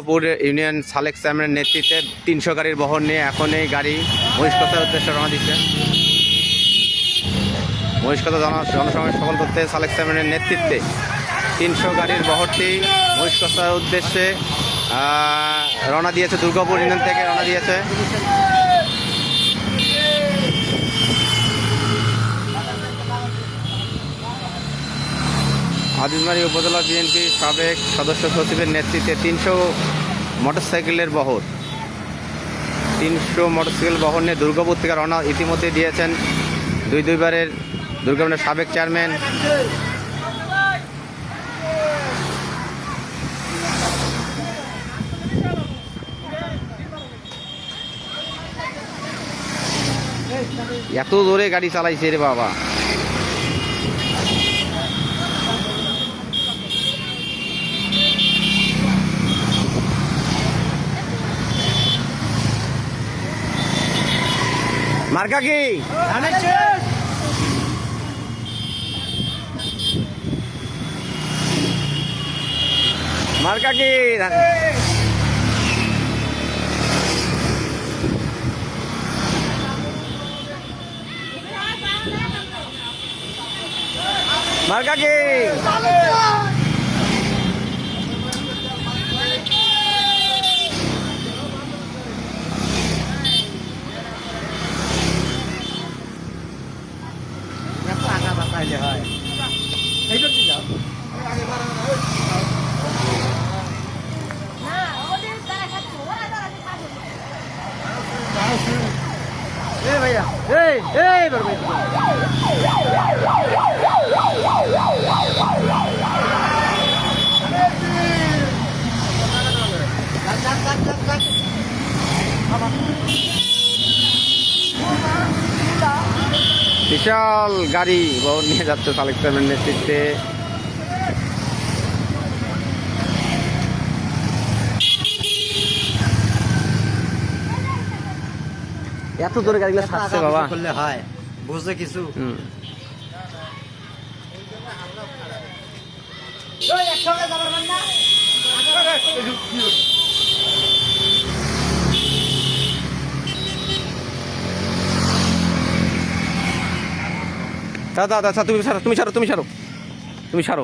Durgapur union সালেক চেয়ারম্যানের নেতৃত্বে ৩০০ গাড়ির বহর নিয়ে এখন এই গাড়ি মহিষকতার উদ্দেশ্যে রওনা দিচ্ছে। মহিষকতা জনসমাবেশ সফল করতে সালেক চেয়ারম্যানের নেতৃত্বে ৩০০ গাড়ির বহরটি মহিষকতার উদ্দেশ্যে রওনা দিয়েছে। দুর্গাপুর ইউনিয়ন থেকে রওনা দিয়েছে। আজিজমারী উপজেলা বিএনপির সাবেক সদস্য সচিবের নেতৃত্বে ৩০০ মোটরসাইকেলের বহর ৩০০ মোটরসাইকেল বহর নিয়ে দুর্গাপুর থেকে রওনা ইতিমধ্যে দিয়েছেন দুইবারের দুর্গাপুরের সাবেক চেয়ারম্যান। এত জোরে গাড়ি চালাইছে রে বাবা। মার্কা কি মার্কা কি মার্কা কি হয় ভাইয়া বিশাল গাড়ি বহর নিয়ে যাচ্ছে সালেক চেয়ারম্যানের নেতৃত্বে। এত জোরে গাড়িগুলো ছাড়ছে বাবা, করলে হয় বুঝতে কিছু। দাদা তুমি ছাড়ো তুমি ছাড়ো তুমি ছাড়ো তুমি ছাড়ো।